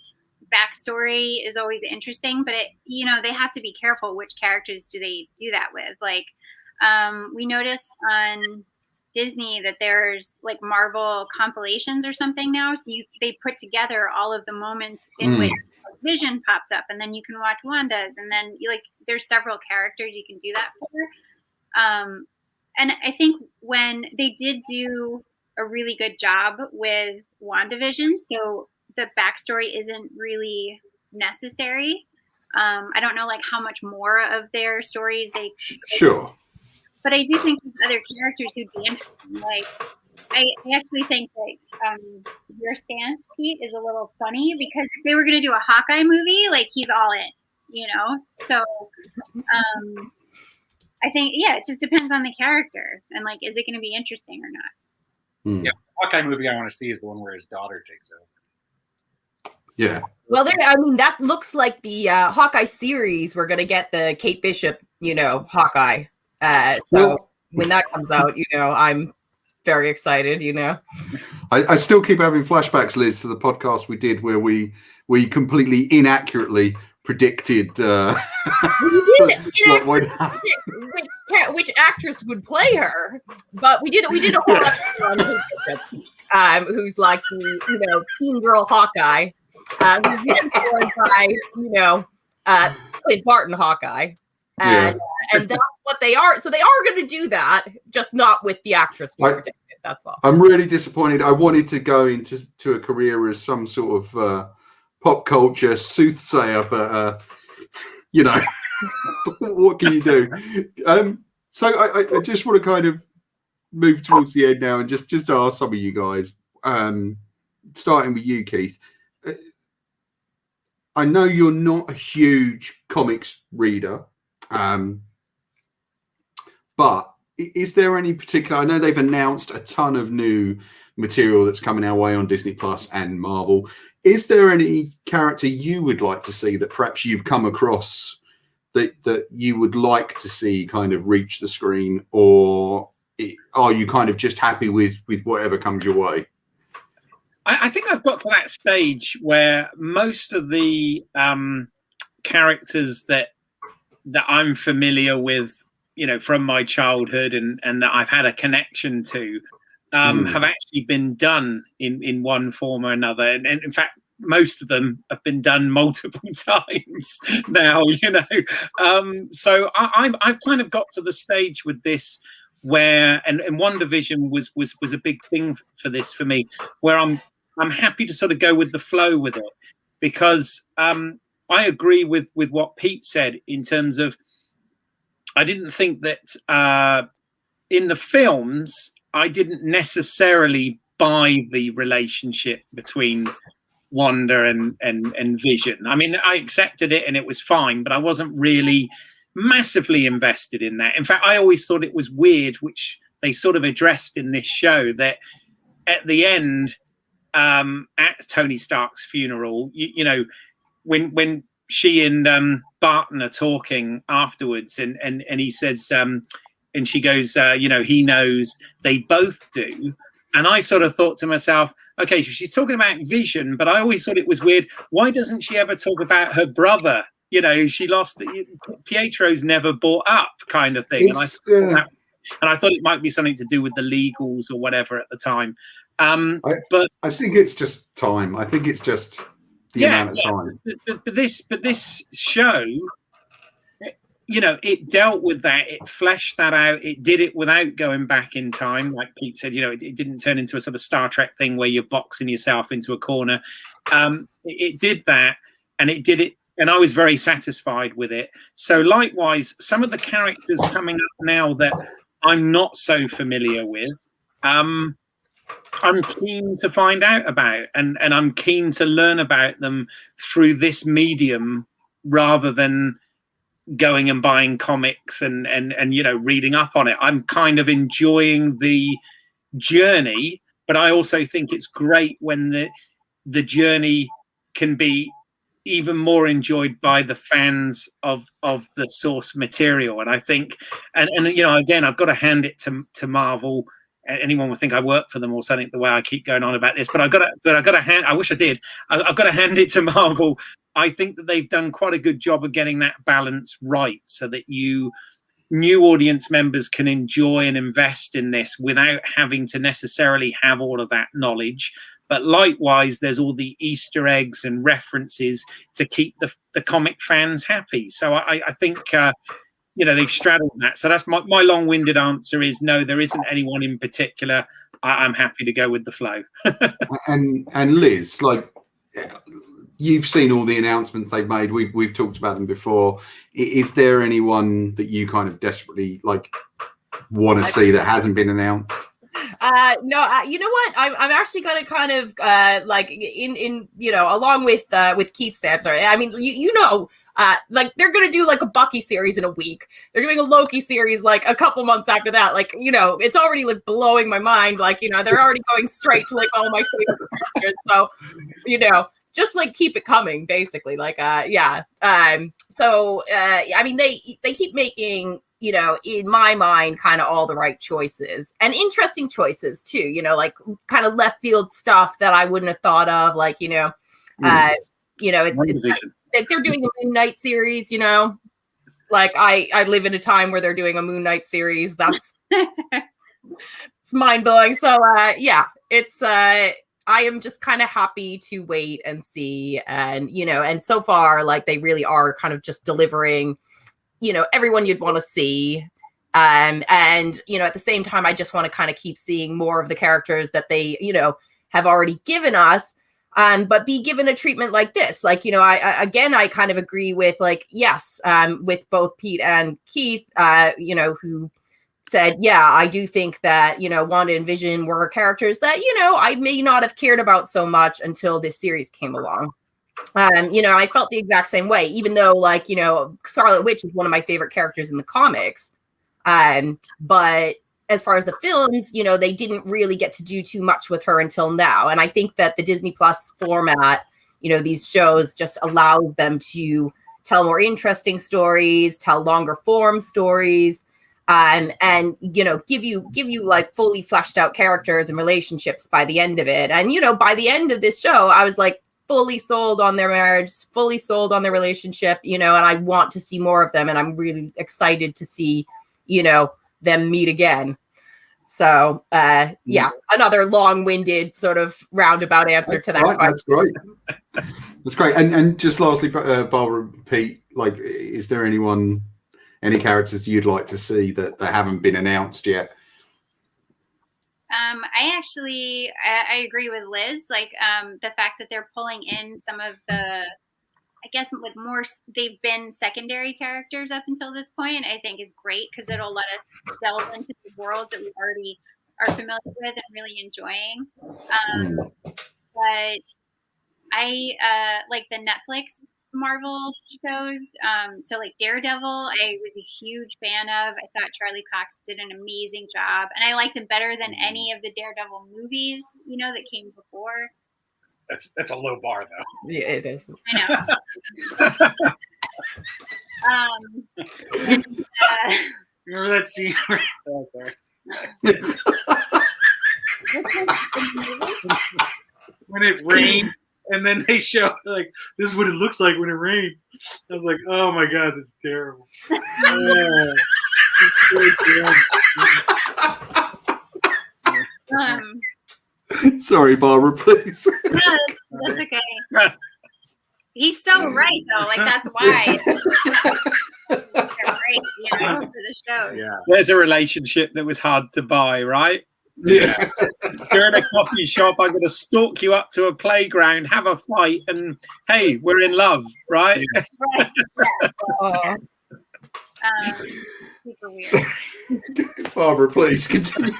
backstory is always interesting, but they have to be careful which characters do they do that with. We noticed on Disney that there's Marvel compilations or something now, so they put together all of the moments in which Vision pops up, and then you can watch Wanda's, and then there's several characters you can do that for. And I think when they did do a really good job with WandaVision, so the backstory isn't really necessary. I don't know how much more of their stories they sure. But I do think there's other characters who'd be interesting. I actually think that your stance, Pete, is a little funny because if they were going to do a Hawkeye movie, he's all in, So I think, it just depends on the character and is it going to be interesting or not? Yeah, Hawkeye movie I want to see is the one where his daughter takes over. Yeah. Well, that looks like the Hawkeye series. We're going to get the Kate Bishop, Hawkeye. So when that comes out, I'm very excited, I still keep having flashbacks, Liz, to the podcast we did where we completely inaccurately predicted which actress would play her. But we did a whole episode on Kate Bishop, who's the teen girl Hawkeye, who's employed by, Clint Barton Hawkeye. And that's what they are. So they are going to do that, just not with the actress. That's all. I'm really disappointed. I wanted to go into a career as some sort of pop culture soothsayer, but what can you do? So I just want to kind of move towards the end now and just ask some of you guys, starting with you, Keith. I know you're not a huge comics reader. But is there any particular, I know they've announced a ton of new material that's coming our way on Disney Plus and Marvel. Is there any character you would like to see that perhaps you've come across that you would like to see kind of reach the screen, or are you kind of just happy with whatever comes your way? I think I've got to that stage where most of the characters that I'm familiar with, from my childhood and that I've had a connection to, have actually been done in one form or another. And in fact, most of them have been done multiple times now, So I've kind of got to the stage with this where, and WandaVision was a big thing for this for me, where I'm happy to sort of go with the flow with it, because I agree with what Pete said in terms of, I didn't think that in the films, I didn't necessarily buy the relationship between Wanda and Vision. I mean, I accepted it and it was fine, but I wasn't really massively invested in that. In fact, I always thought it was weird, which they sort of addressed in this show, that at the end, at Tony Stark's funeral, you know, when she and Barton are talking afterwards, and he says, and she goes, you know, he knows, they both do. And I sort of thought to myself, okay, she's talking about Vision, but I always thought it was weird. Why doesn't she ever talk about her brother? You know, she lost, Pietro's never brought up, kind of thing. And I thought it might be something to do with the legals or whatever at the time. But I think it's just time. I think it's just the amount of time. But this show, you know, it dealt with that. It fleshed that out. It did it without going back in time. Like Pete said, you know, it didn't turn into a sort of Star Trek thing where you're boxing yourself into a corner. It did that, and it did it. And I was very satisfied with it. So likewise, some of the characters coming up now that I'm not so familiar with, I'm keen to find out about, and I'm keen to learn about them through this medium rather than going and buying comics and you know, reading up on it. I'm kind of enjoying the journey, but I also think it's great when the journey can be even more enjoyed by the fans of the source material. And I think, and you know, again, I've got to hand it to Marvel. Anyone would think I work for them or something, the way I keep going on about this, but I've got to hand, I wish I did. I've got to hand it to Marvel. I think that they've done quite a good job of getting that balance right, so that new audience members can enjoy and invest in this without having to necessarily have all of that knowledge. But likewise, there's all the Easter eggs and references to keep the comic fans happy. So I think, you know, they've straddled that. So that's my long-winded answer is no, there isn't anyone in particular. I'm happy to go with the flow. and Liz, like, you've seen all the announcements they've made. We've talked about them before. Is there anyone that you kind of desperately like want to see that hasn't been announced? No, you know what? I'm actually going to kind of like in you know, along with Keith's answer. I mean, you know, like they're going to do like a Bucky series in a week. They're doing a Loki series like a couple months after that. Like, you know, it's already like blowing my mind. Like, you know, they're already going straight to like all my favorite characters. So, you know, just like keep it coming, basically. Like, yeah. So, I mean, they keep making, you know, in my mind, kind of all the right choices and interesting choices too, you know, like kind of left field stuff that I wouldn't have thought of. Like, you know, you know, it's like they're doing a Moon Knight series, you know, like I live in a time where they're doing a Moon Knight series. That's it's mind blowing. So, yeah, it's, I am just kind of happy to wait and see. And, you know, and so far, like they really are kind of just delivering, you know, everyone you'd want to see. And, you know, at the same time, I just want to kind of keep seeing more of the characters that they, you know, have already given us, but be given a treatment like this. Like, you know, I kind of agree with like, yes, with both Pete and Keith, you know, who said, yeah, I do think that, you know, Wanda and Vision were characters that, you know, I may not have cared about so much until this series came along. You know, I felt the exact same way, even though, like, you know, Scarlet Witch is one of my favorite characters in the comics. But as far as the films, you know, they didn't really get to do too much with her until now. And I think that the Disney Plus format, you know, these shows just allows them to tell more interesting stories, tell longer form stories, and, you know, give you like fully fleshed out characters and relationships by the end of it. And, you know, by the end of this show, I was like, fully sold on their marriage, fully sold on their relationship, you know, and I want to see more of them. And I'm really excited to see, you know, them meet again. So, yeah, another long-winded sort of roundabout answer to that question. That's great. That's great. And just lastly, Barbara and Pete, like, is there any characters you'd like to see that haven't been announced yet? I agree with Liz. Like, the fact that they're pulling in some of the, I guess, like more, they've been secondary characters up until this point, I think is great because it'll let us delve into the worlds that we already are familiar with and really enjoying. But I like the Netflix Marvel shows. So like Daredevil, I was a huge fan of. I thought Charlie Cox did an amazing job, and I liked him better than any of the Daredevil movies, that came before. That's a low bar, though. Yeah, it is. I know. Remember that scene? Oh, sorry. When it rained, and then they show like this is what it looks like when it rained. I was like, oh my god, that's terrible. Sorry, Barbara, please. No, that's okay. He's so right, though. Like, that's why. They're great, for the show. Yeah. There's a relationship that was hard to buy, right? Yeah. You're in a coffee shop. I'm going to stalk you up to a playground, have a fight, and hey, we're in love, right? Right. Yeah. Super weird. Barbara, please continue.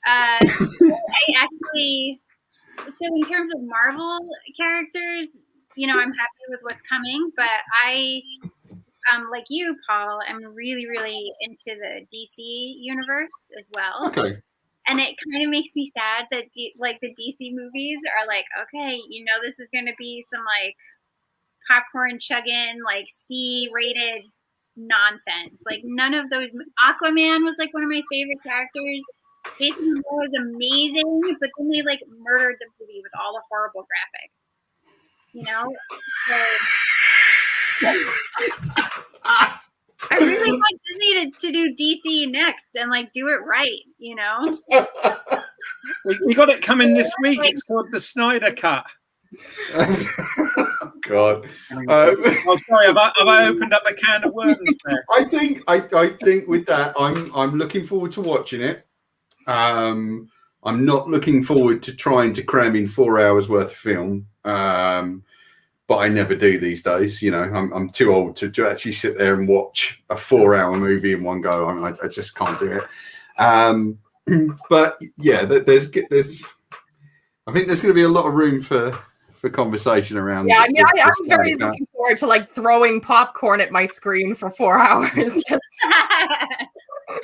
I actually, so in terms of Marvel characters, I'm happy with what's coming, but I, like you, Paul, I'm really, really into the DC universe as well. Okay. And it kind of makes me sad that the DC movies are like, okay, this is going to be some like popcorn chugging, like C-rated nonsense. Like none of those. Aquaman was like one of my favorite characters. Jason Momoa was amazing, but then they like murdered the movie with all the horrible graphics. I really want Disney to do DC next and like do it right, We got it coming this week. It's called the Snyder Cut. God. Oh, sorry. Have I opened up a can of worms there? I think with that, I'm looking forward to watching it. I'm not looking forward to trying to cram in 4 hours worth of film. But I never do these days. I'm too old to actually sit there and watch a 4-hour movie in one go. I just can't do it. But yeah, there's. I think there's going to be a lot of room for conversation around. Yeah, I'm very looking forward to like throwing popcorn at my screen for 4 hours. Just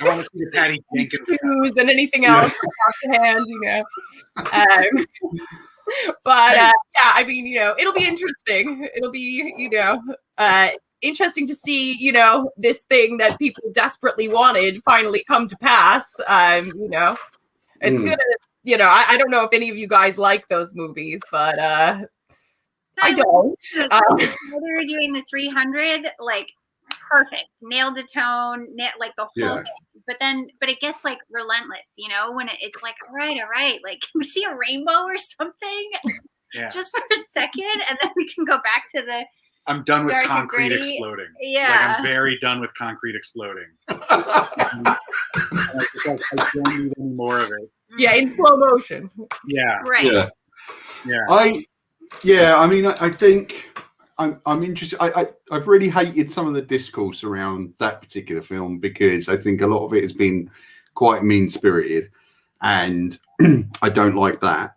I want to see the Patty Jenkins and anything else off the hand, But it'll be interesting. It'll be, interesting to see, this thing that people desperately wanted finally come to pass. It's gonna, I don't know if any of you guys like those movies, but I don't. They were doing the 300, like perfect, nailed the tone, like the whole thing. But it gets like relentless, when it's like, all right, like can we see a rainbow or something just for a second, and then we can go back to the. I'm done with concrete exploding. Yeah, like I'm very done with concrete exploding. I don't need any more of it. Yeah, in slow motion. Yeah. Right. Yeah. I mean, I think. I'm interested. I've really hated some of the discourse around that particular film because I think a lot of it has been quite mean-spirited, and I don't like that.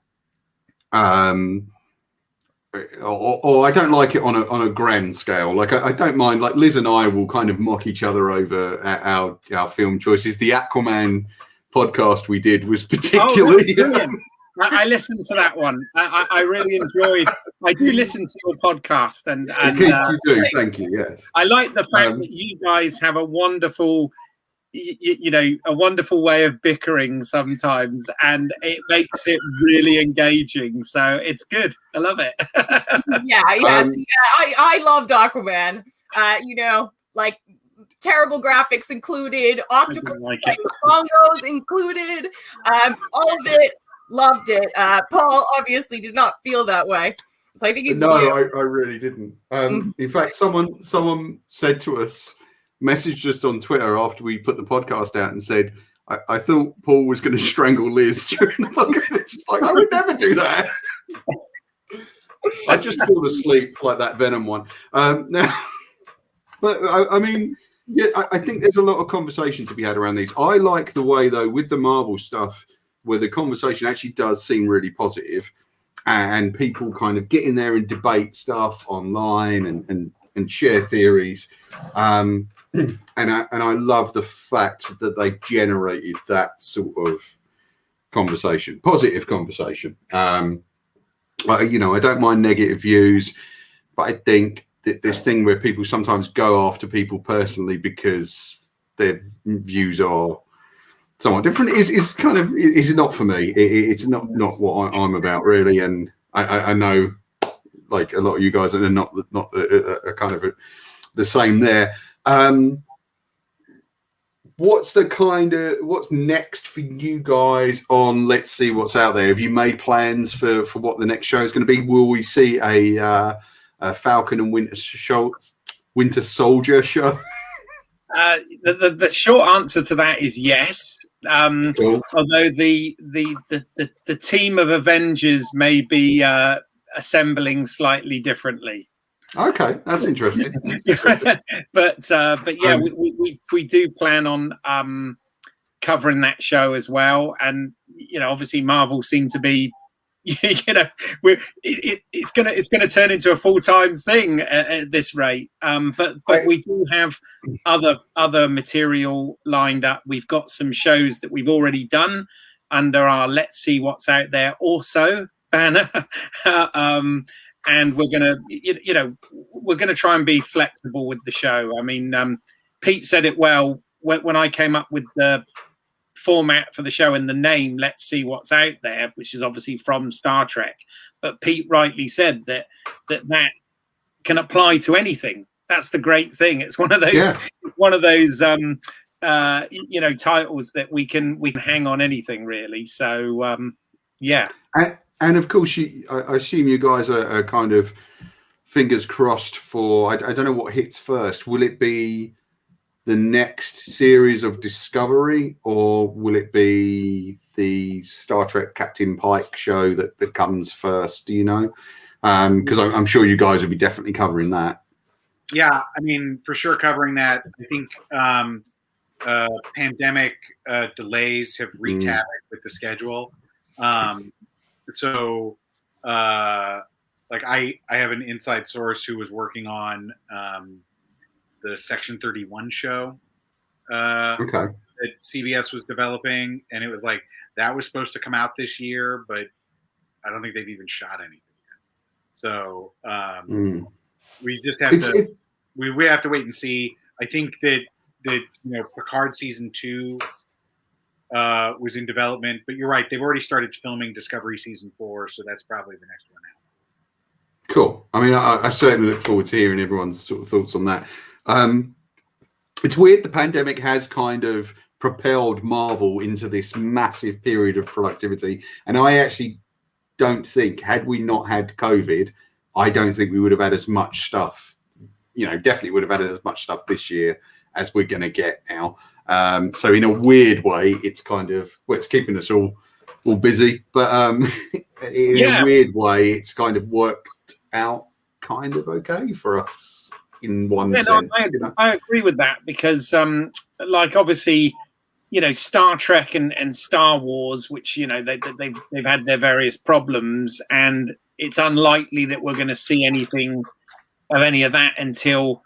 Or I don't like it on a grand scale. Like I don't mind. Like Liz and I will kind of mock each other over our film choices. The Aquaman podcast we did was particularly. I listened to that one. I really enjoyed. I do listen to your podcast, and you do. Thank you. Yes, I like the fact that you guys have a wonderful, a wonderful way of bickering sometimes, and it makes it really engaging. So it's good. I love it. I loved Aquaman. Like terrible graphics included, octopus bongos included, all of it. Loved it. Paul obviously did not feel that way, so I think he's. No, I really didn't. In fact, someone said to us, messaged us on Twitter after we put the podcast out and said, "I thought Paul was going to strangle Liz during the podcast." It's like I would never do that. I just fall asleep like that Venom one. Now, but I mean, yeah, I think there's a lot of conversation to be had around these. I like the way though with the Marvel stuff, where the conversation actually does seem really positive, and people kind of get in there and debate stuff online and share theories. And I love the fact that they've generated that sort of conversation, positive conversation. You know, I don't mind negative views, but I think that this thing where people sometimes go after people personally because their views are somewhat different is kind of is not for me. It's not what I'm about really, and I know like a lot of you guys are not kind of the same there. What's next for you guys on Let's See What's Out There? Have you made plans for what the next show is going to be? Will we see a Falcon and Winter Soldier show? The short answer to that is yes. Cool. Although the team of Avengers may be assembling slightly differently. Okay, that's interesting. but yeah, we do plan on covering that show as well, and you know, obviously Marvel seem to be, you know, it's gonna turn into a full-time thing at this rate. But we do have other material lined up. We've got some shows that we've already done under our Let's See What's Out There also banner. And we're gonna, you know, we're gonna try and be flexible with the show. I mean, Pete said it well when I came up with the format for the show and the name Let's See What's Out There, which is obviously from Star Trek. But Pete rightly said that can apply to anything. That's the great thing. It's one of those you know, titles that we can hang on anything really. So yeah. And of course, I assume you guys are kind of fingers crossed for. I don't know what hits first. Will it be the next series of Discovery, or will it be the Star Trek Captain Pike show that comes first? Do you know? Because I'm sure you guys will be definitely covering that. Yeah, I mean, for sure covering that. I think pandemic delays have wreaked havoc with the schedule. So, like I have an inside source who was working on the Section 31 show that CBS was developing, and it was like that was supposed to come out this year, but I don't think they've even shot anything yet. So we just have we have to wait and see. I think that you know, Picard season 2 was in development, but you're right, they've already started filming Discovery season 4, so that's probably the next one out. Cool. I mean, I certainly look forward to hearing everyone's sort of thoughts on that. It's weird, the pandemic has kind of propelled Marvel into this massive period of productivity, and I actually don't think, had we not had COVID, I don't think we would have had as much stuff, you know, definitely would have had as much stuff this year as we're going to get now. So in a weird way, it's kind of, well, it's keeping us all busy, but in a weird way, it's kind of worked out kind of okay for us in one sense. No, I agree with that, because like obviously, you know, Star Trek and Star Wars, which, you know, they've had their various problems, and it's unlikely that we're going to see anything of any of that until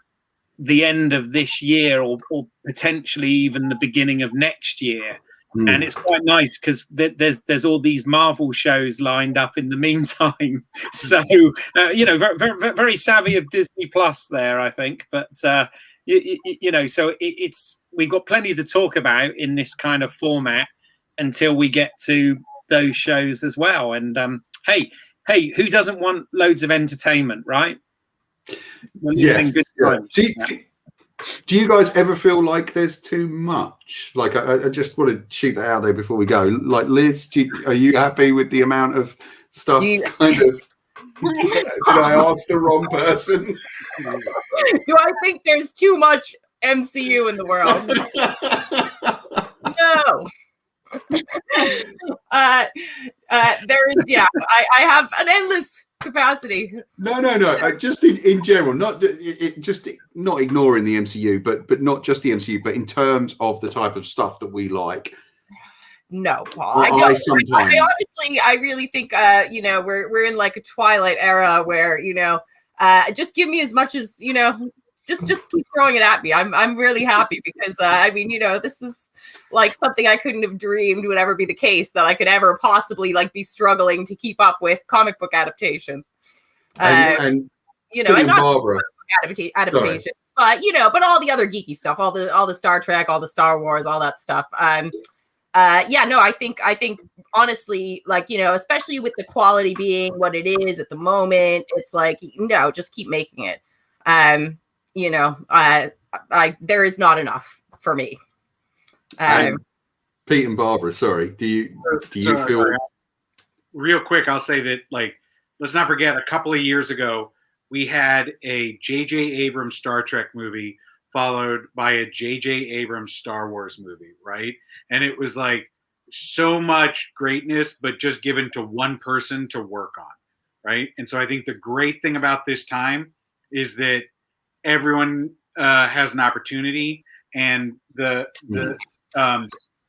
the end of this year, or potentially even the beginning of next year. And it's quite nice because there's all these Marvel shows lined up in the meantime. So you know, very, very savvy of Disney Plus there, I think. But you know, so we've got plenty to talk about in this kind of format until we get to those shows as well. And hey, who doesn't want loads of entertainment, right? Yes. Do you guys ever feel like there's too much? Like, I just want to shoot that out there before we go. Like, Liz, are you happy with the amount of stuff? Kind of. Did I ask the wrong person? Do I think there's too much MCU in the world? No. There is, yeah. I have an endless capacity. No. Just in general, not ignoring the MCU, but not just the MCU, but in terms of the type of stuff that we like. No, Paul. Well, I don't. sometimes. I really think, we're in like a twilight era where, just give me as much as, just keep throwing it at me. I'm really happy because, this is like something I couldn't have dreamed would ever be the case, that I could ever possibly like be struggling to keep up with comic book adaptations. And and not Barbara adaptation, but all the other geeky stuff, all the Star Trek, all the Star Wars, all that stuff. I think honestly, like, especially with the quality being what it is at the moment, it's like, just keep making it. There is not enough for me. Pete and Barbara, sorry, do you feel? Real quick, I'll say that, like, let's not forget, a couple of years ago, we had a J.J. Abrams Star Trek movie followed by a J.J. Abrams Star Wars movie, right? And it was like so much greatness, but just given to one person to work on, right? And so I think the great thing about this time is that everyone has an opportunity, and the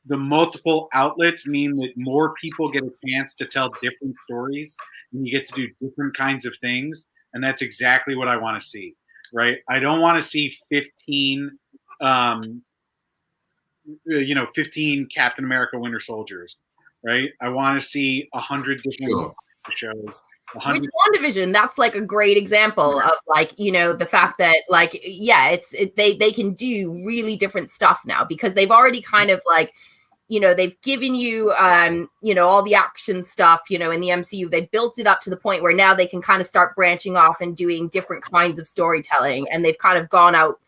multiple outlets mean that more people get a chance to tell different stories, and you get to do different kinds of things. And that's exactly what I want to see, right? I don't want to see 15 Captain America Winter Soldiers, right? I want to see 100 different shows. With WandaVision, that's like a great example of, like, the fact that, like, they can do really different stuff now, because they've already kind of like, they've given you, all the action stuff, in the MCU. They built it up to the point where now they can kind of start branching off and doing different kinds of storytelling. And they've kind of gone out,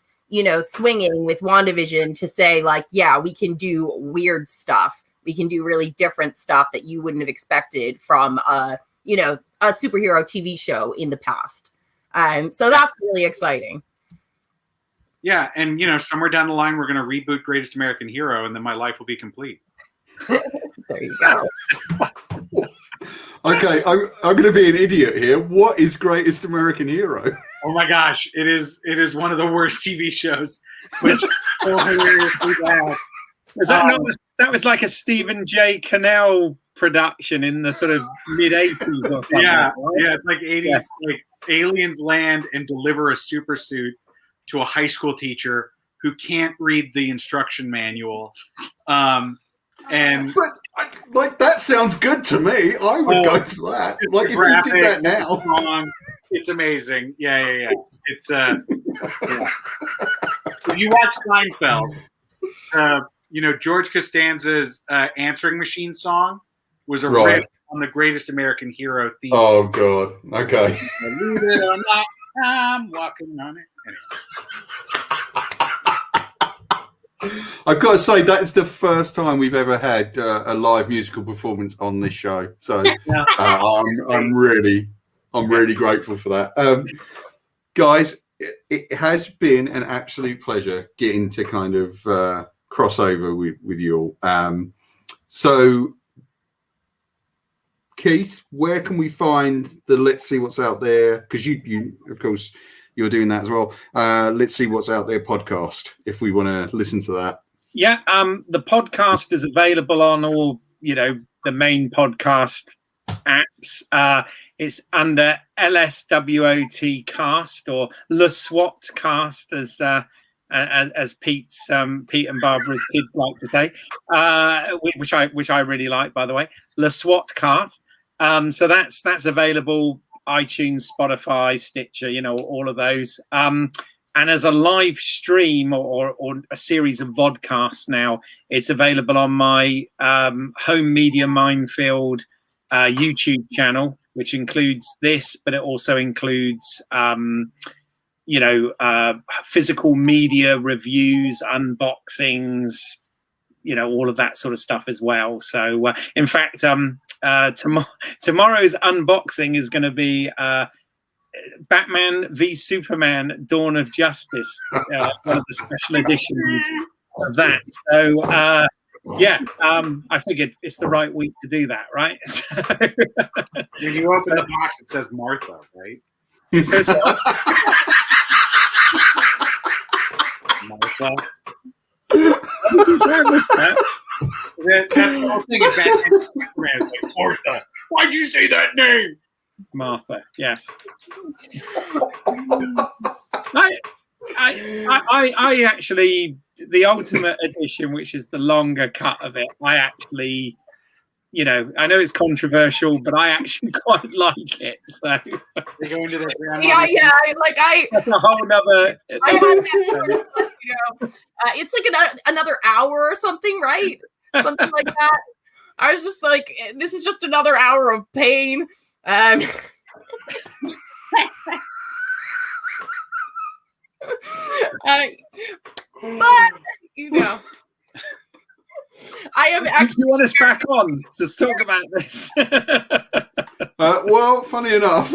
swinging with WandaVision to say, like, yeah, we can do weird stuff. We can do really different stuff that you wouldn't have expected from, a superhero TV show in the past. So that's really exciting. Yeah, and somewhere down the line, we're going to reboot Greatest American Hero, and then my life will be complete. There you go. Okay, I'm going to be an idiot here. What is Greatest American Hero? Oh my gosh, it is one of the worst TV shows. Which so hilariously bad. Was that not? That was like a Stephen J. Cannell production in the sort of mid 80s or something. Yeah, right? yeah, it's like 80s. Yeah. Like aliens land and deliver a super suit to a high school teacher who can't read the instruction manual. But like, that sounds good to me. I would go for that. Like, if you did that now, it's amazing. Yeah. It's yeah. If you watch Seinfeld, George Costanza's answering machine song was a riff on the Greatest American Hero theme. Oh God. Okay. Believe it or not, I'm walking on it. Anyway. I've got to say, that is the first time we've ever had a live musical performance on this show. So I'm really grateful for that. Guys, it has been an absolute pleasure getting to kind of crossover with you all. So, Keith, where can we find the Let's See What's Out There? Because you of course, you're doing that as well. Let's See What's Out There podcast, if we want to listen to that. Yeah, the podcast is available on all, the main podcast apps. It's under LSWOT cast, or Le SWAT cast, as Pete and Barbara's kids like to say, which I really like, by the way. Le SWAT cast. So that's available. iTunes, Spotify, Stitcher, all of those. And as a live stream or a series of vodcasts now, it's available on my Home Media Minefield YouTube channel, which includes this, but it also includes, physical media reviews, unboxings, all of that sort of stuff as well. So, in fact, tomorrow's unboxing is going to be Batman v Superman: Dawn of Justice, one of the special editions of that. So, I figured it's the right week to do that, right? So, when you open the box, it says Martha, right? It says what? Martha. That's the whole thing. Is Batman is like, Martha, why'd you say that name? Martha, yes. I actually, the Ultimate Edition, which is the longer cut of it, I actually, you know, I know it's controversial, but I actually quite like it. So They go into their Yeah, like that's a whole nother. I had that, you know, it's like another hour or something, right? Something like that. I was just like, this is just another hour of pain. But you know, I am actually. You want us back on to talk about this? Well, funny enough,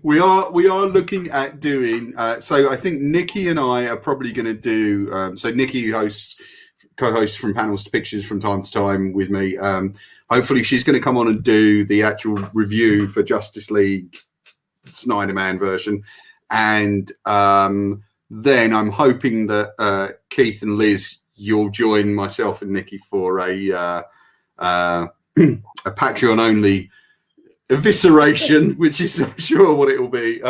we are looking at doing. So I think Nikki and I are probably going to do. So Nikki co-hosts from Panels to Pictures from time to time with me. Hopefully, she's going to come on and do the actual review for Justice League Snyder Man version, and then I'm hoping that Keith and Liz, you'll join myself and Nikki for a Patreon only evisceration, which is I'm sure what it will be.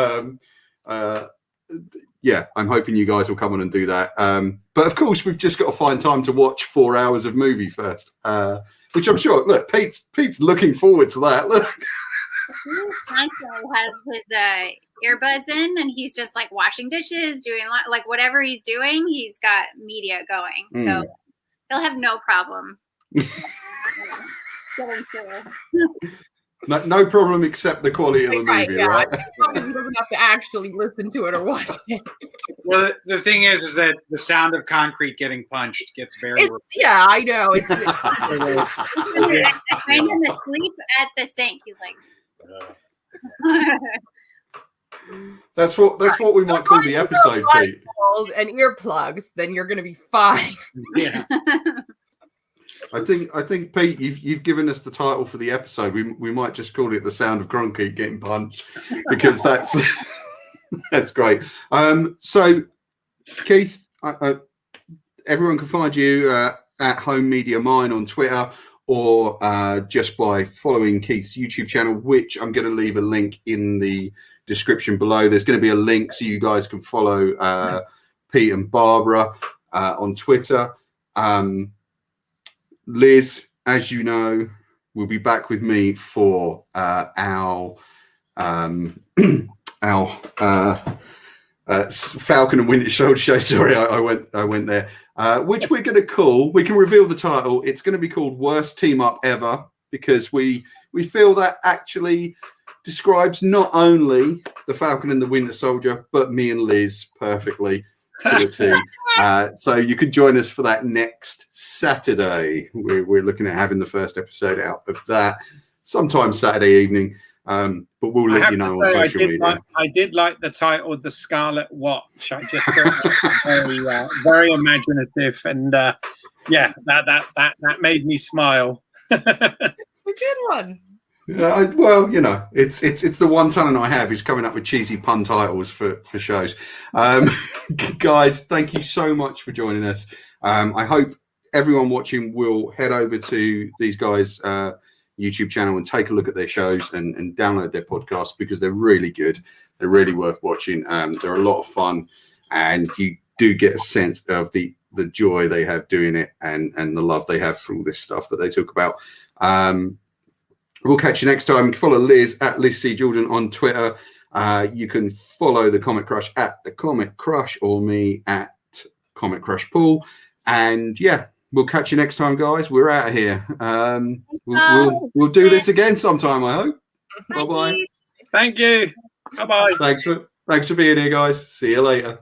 Yeah, I'm hoping you guys will come on and do that. But of course, we've just got to find time to watch 4 hours of movie first, which I'm sure. Look, Pete's looking forward to that. Look. Constantly has his earbuds in, and he's just like washing dishes, doing like whatever he's doing. He's got media going, so he'll have no problem getting through. No problem except the quality of the movie, right? He doesn't have to actually listen to it or watch it. Well, the thing is that the sound of concrete getting punched gets very. Yeah, I know. It's I find him asleep at the sink. He's like. That's what we might call the episode, Pete. And earplugs, then you're going to be fine. Yeah. I think Pete, you've given us the title for the episode. We might just call it "The Sound of Concrete Getting Punched" because that's that's great. So Keith, everyone can find you at Home Media Mine on Twitter, or just by following Keith's YouTube channel, which I'm going to leave a link in the description below. There's going to be a link so you guys can follow Pete and Barbara on Twitter. Liz, as you know, will be back with me for our Falcon and Winter Soldier show. Sorry, I went there. Which we're going to call. We can reveal the title. It's going to be called "Worst Team Up Ever" because we feel that actually describes not only the Falcon and the Winter Soldier, but me and Liz perfectly to a T. So you can join us for that next Saturday. We're looking at having the first episode out of that sometime Saturday evening. But we'll let you know on social media. I did like the title, "The Scarlet Watch." I just thought that was very imaginative, and yeah, that made me smile. A good one. Well, you know, it's the one talent I have is coming up with cheesy pun titles for shows. Guys, thank you so much for joining us. I hope everyone watching will head over to these guys' YouTube channel and take a look at their shows and download their podcasts because they're really good. They're really worth watching. They're a lot of fun, and you do get a sense of the joy they have doing it and the love they have for all this stuff that they talk about. We'll catch you next time. You can follow Liz at Liz C. Jordan on Twitter. You can follow the Comic Crush at the Comic Crush or me at Comic Crush Paul. And yeah, we'll catch you next time, guys. We're out of here. We'll do this again sometime, I hope. Bye bye. Thank you. Bye bye. Thanks for being here, guys. See you later.